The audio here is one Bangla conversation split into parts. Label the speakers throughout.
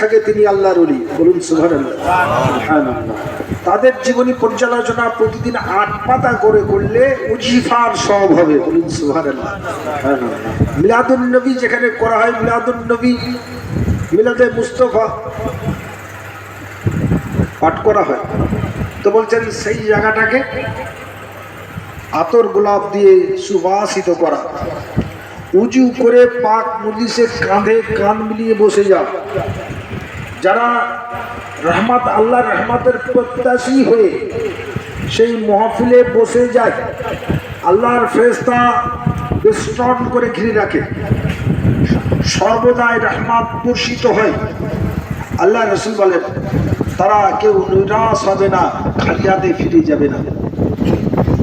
Speaker 1: থাকে তিনি আল্লাহর ওলি। বলুন সুবহানাল্লাহ, সুবহানাল্লাহ। তাদের জীবনী পর্যালোচনা প্রতিদিন ৮ পাতা করে করলে উজিফার সব হবে। বলুন সুবহানাল্লাহ, সুবহানাল্লাহ। মিলাদুন নবী যেখানে করা হয়, মিলাদুন নবী, মিলাদে মুস্তফা পাঠ করা হয়, তো বলছেন সেই জায়গাটাকে আতর গোলাপ দিয়ে সুবাসিত করা, উজু করে পাক মজলিসের কাঁধে কান মিলিয়ে বসে যাও। যারা রহমত, আল্লাহ রহমতের প্রত্যাশী হয়ে সেই মাহফিলে বসে যায়, আল্লাহর ফেরেশতা বেষ্টন করে ঘিরে রাখে, সর্বদাই রহমত বর্ষিত হয়। আল্লাহ রসুল বলেন তারা কেউ নিরাশ হবে না, খালি হাতে ফিরে যাবে না।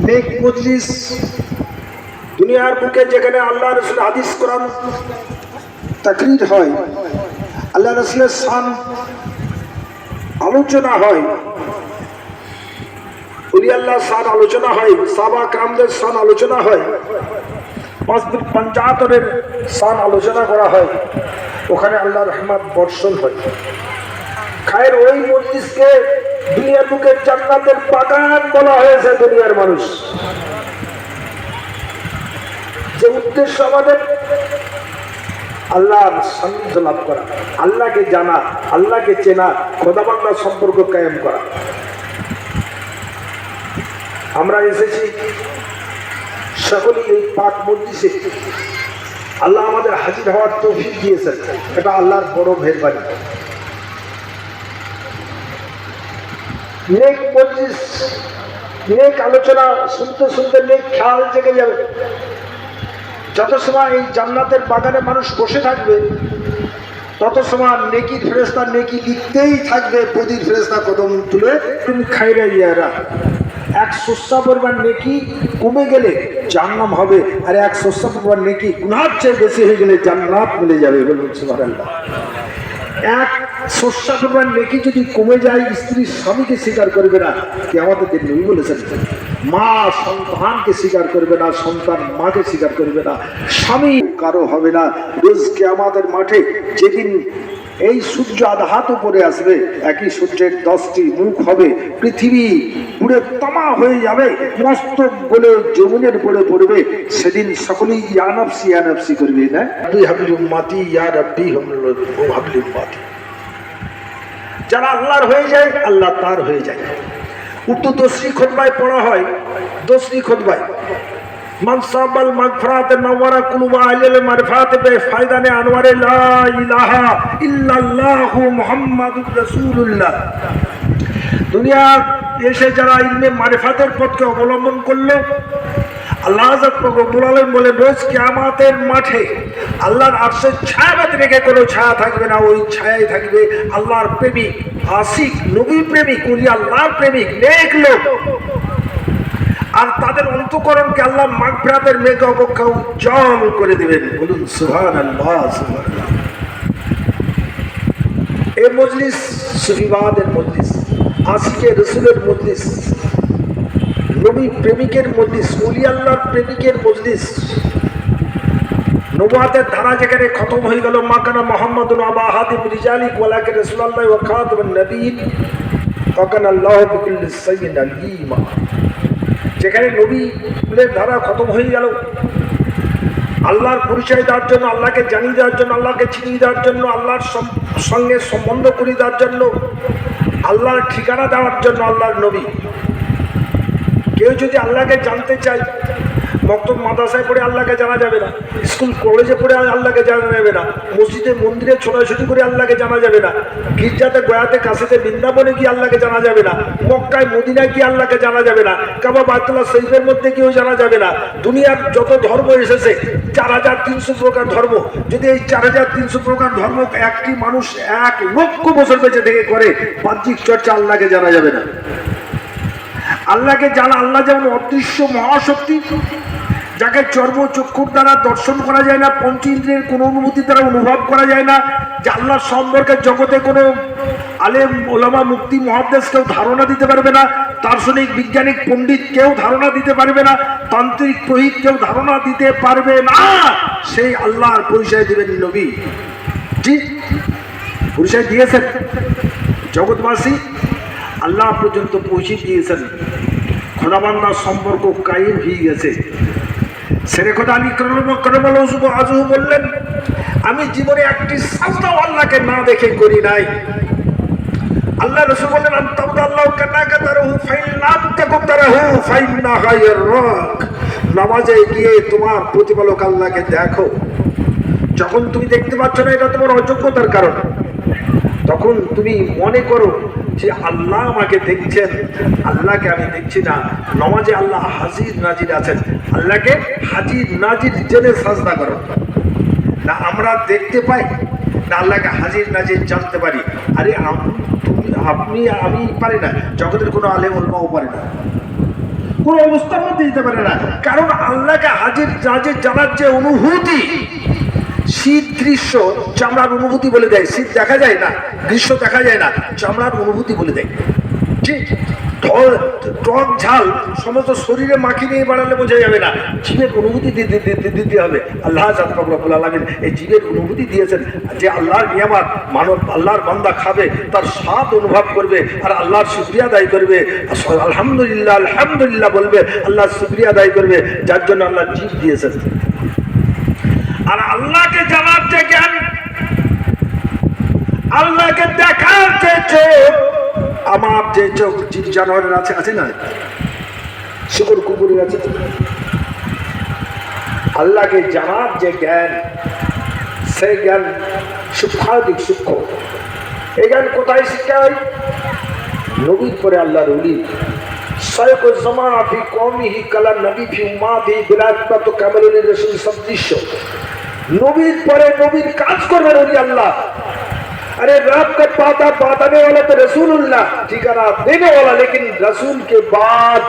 Speaker 1: নেক মজলিস দুনিয়ার বুকে যেখানে আল্লাহ রসুল হাদিস কোরআন তাকরীর হয়, আল্লাহ রসুলের শান আলোচনা হয়, ওলি আল্লাহ শান আলোচনা হয়, সাহাবা کرامদের শান আলোচনা হয়, পঞ্চায়েতের শান আলোচনা করা হয়, ওখানে আল্লাহর রহমত বর্ষণ হয়। খায়ের ওই মজলিসকে দুনিয়ার বুকে জান্নাতের বাগান বলা হয়েছে। দুনিয়ার মানুষ যে উদ্দেশ্য আমাদের আল্লাহর সান্নিধ্য লাভ করা, আল্লাহকে জানা, আল্লাহকে চেনা, খোদা বান্দার সম্পর্ক কায়েম করা। আমরা এসেছি সকলেই এই পাক মজলিসে, আল্লাহ আমাদের হাজির হওয়ার তৌফিক দিয়েছেন, এটা আল্লাহর বড় মেহেরবানি। নেক মজলিস, নেক আলোচনা শুনতে শুনতে নেক খেয়াল জেগে যাবে। যত সময় এই জান্নাতের বাগানে মানুষ বসে থাকবে, তত সময় নেকির ফেরেশতা নেকি লিখতেই থাকবে। প্রতির ফেরেশতা কদম তুলে তুমি খাইরা ইয়ারা। এক সস্তা পরিমাণ নেকি কমে গেলে জাহান্নাম হবে, আর এক সস্তা পরিমাণ নেকি গুনাহের চেয়ে বেশি হয়ে গেলে জান্নাত মিলে যাবে। বলুন সুবহানাল্লাহ। এক সস্তা পরিমাণ নেকি যদি কমে যায়, স্ত্রী স্বামীকে স্বীকার করবে না, কি আমাদের নবী বলেছেন, মা সন্তানকে স্বীকার করবে না, সন্তান মাকে স্বীকার করবে না, স্বামী কারো হবে না। রোজ কিয়ামতের মাঠে যেদিন এই সূর্য আধা হাত উপরে আসবে, একই সূর্যের 10টি মুখ হবে, পৃথিবী পুরো তামা হয়ে যাবে, মস্তক বলে জমিনের উপরে পড়বে, সেদিন সকলেই ইয়া নফসি ইয়া নফসি করবে, না দুই হাবলি উম্মতি ইয়া রাব্বি হাবলি উম্মতি। যারা আল্লাহর হয়ে যায়, আল্লাহ তার হয়ে যায়। উর্দু দোসরি খুতবায় পড়া হয়, দোসরি খুতবায় মানসাবাল মাগফিরাত নওয়ারা কুলুবা আলিল মারফাত বে ফায়দানে আনওয়ারে লা ইলাহা ইল্লাল্লাহু মুহাম্মাদুর রাসূলুল্লাহ। দুনিয়া এসে যারা ইলমে মারিফাতের পথকে অবলম্বন করলো, আল্লাহ রব্বুল আলামিন বলেন রোজ কিয়ামতের মাঠে আল্লাহর আরশের ছায়াবাদ রেখে কোনো ছায়া থাকবে না, ওই ছায়ায় থাকবে আল্লাহর প্রেমিক, আশিক, নবী প্রেমিক, ওলি আল্লাহর প্রেমিক, নেক লোক। আর তাদের অন্তঃকরণকে আল্লাহ মাগফিরাতের মেঘ অপেক্ষা উজ্জ্বল করে দেবেন। বলুন সুবহানাল্লাহ, সুবহানাল্লাহ। এই মজলিস সুফিবাদের মজলিস, আশিকে রসুলের মজলিস, নবী প্রেমিকের মজলিস, ওলি আল্লাহর প্রেমিকের মজলিস। নবুয়াতের ধারা যেখানে খতম হয়ে গেল, মাকানা মুহাম্মাদুন আবা আহাদিম রিজালিক ওয়ালাকিন রাসূলুল্লাহ ওয়া খাতামুন নবিয়্যিন ফাকানা আল্লাহু বিকুল্লি শাইইন আলিমা। যেখানে নবীর ধারা খতম হয়ে গেল, আল্লাহর পরিচয় দেওয়ার জন্য, আল্লাহকে জানিয়ে দেওয়ার জন্য, আল্লাহকে চিনিয়ে দেওয়ার জন্য, আল্লাহর সঙ্গে সম্বন্ধ করিয়ে দেওয়ার জন্য, আল্লাহর ঠিকানা দেওয়ার জন্য আল্লাহর নবী। কেউ যদি আল্লাহকে জানতে চায়, মক্তব মাদ্রাসায় পড়ে আল্লাহকে জানা যাবে না, স্কুল কলেজে পড়ে আল্লাহকে জানা যাবে না, মসজিদে মন্দিরে ছোটাছুটি করে আল্লাহকে জানা যাবে না, গির্জাতে গয়াতে কাশিতে বৃন্দাবনে গিয়ে আল্লাহকে জানা যাবে না, মক্কায় মদিনায় গিয়ে আল্লাহকে জানা যাবে না, কাবা বাইতুল্লাহ শরীফের মধ্যে গিয়েও জানা যাবে না। দুনিয়ার যত ধর্ম এসেছে 4300 প্রকার ধর্ম, যদি এই 4300 প্রকার ধর্ম একটি মানুষ 1 লক্ষ বছর বেঁচে থেকে করে, বাহ্যিক চর্চা আল্লাহকে জানা যাবে না। আল্লাহকে জানা, আল্লাহ যেমন অদৃশ্য মহাশক্তি, যাকে চর্ম চক্ষুর দ্বারা দর্শন করা যায় না, পঞ্চ ইন্দ্রিয়ের কোনো অনুভূতি দ্বারা অনুভব করা যায় না, যে আল্লাহর সম্পর্কে জগতে কোনো আলেম ওলামা মুফতি মুহাদ্দিস কেউ ধারণা দিতে পারবে না, দার্শনিক বিজ্ঞানিক পণ্ডিত কেউ ধারণা দিতে পারবে না, তান্ত্রিক পুরোহিত কেউ ধারণা দিতে পারবে না, সেই আল্লাহর পরিচয় দিবেন নবী। জি, পরিচয় দিয়েছেন, জগৎবাসী আল্লাহ পর্যন্ত পৌঁছে দিয়েছেন, খোদাবান্দার সম্পর্ক কায়েম হয়ে গেছে। সেরে খোদা আলী আজহু বললেন, আমি জীবনে একটি সাজদাও আল্লাহকে না দেখে করি নাই। আল্লাহ রাসূল বললেন, আল্লাহ কান্নাকা তারাহু ফাইলাম তাকুম তারাহু ফাইন্না গায়রাক। নামাজে গিয়ে তোমার প্রতিপালক আল্লাহকে দেখো। যখন তুমি দেখতে পাচ্ছ না এটা তোমার অযোগ্যতার কারণ, তখন তুমি মনে করো যে আল্লাহ আমাকে দেখছেন, আল্লাহকে আমি দেখছি না। নামাজে আল্লাহ হাজির নাজির আছেন, আল্লাহকে হাজির নাজির জেনে সাজদা করো। না আমরা দেখতে পাই, না আল্লাহকে হাজির নাজির জানতে পারি। আরে আপনি আমি পারি না, জগতের কোনো আলেম ওলমাও পারে না, কোনো অবস্থার মধ্যে দিতে পারে না। কারণ আল্লাহকে হাজির নাজির জানার যে অনুভূতি, শীত গ্রীষ্ম চামড়ার অনুভূতি বলে দেয়। শীত দেখা যায় না, গ্রীষ্ম দেখা যায় না, চামড়ার অনুভূতি বলে দেয়। ঠিক টক ঝাল সমস্ত শরীরে মাখি নিয়ে বাড়ালে বোঝা যাবে না, জীবের অনুভূতি দিতে হবে। আল্লাহ রব্বুল আলামিন এই জীবের অনুভূতি দিয়েছেন যে আল্লাহর নিয়ামত মানব আল্লাহর বান্দা খাবে, তার স্বাদ অনুভব করবে আর আল্লাহর শুকরিয়া আদায় করবে, আলহামদুলিল্লাহ আলহামদুলিল্লাহ বলবে, আল্লাহর শুকরিয়া আদায় করবে, যার জন্য আল্লাহ জীব দিয়েছেন। আর আল্লাহকে জানার যে জ্ঞান, আল্লাহকে দেখার যে চোখ, আমার যে চোখ জীব জানোয়ারের আছে, আছে না, শুকর কুকুরের আছে। আল্লাহকে জানার যে জ্ঞান, সেই জ্ঞান সূক্ষ্মাধিক সূক্ষ্ম। এই জ্ঞান কোথায় শিক্ষা হয়? নবীর পরে আল্লাহর ওলি। শায়খ জামান ফি কওমিহি কালা নবী ফি উম্মাতি বিলাত কামালুল রাসূল সদৃশ্য। নবীর পরে নবীর কাজ করবেন ওলি আল্লাহ। अरे रात का पाता बताने वाला तो रसूलुल्लाह, ठिकाना देने वाला, लेकिन रसूल के बाद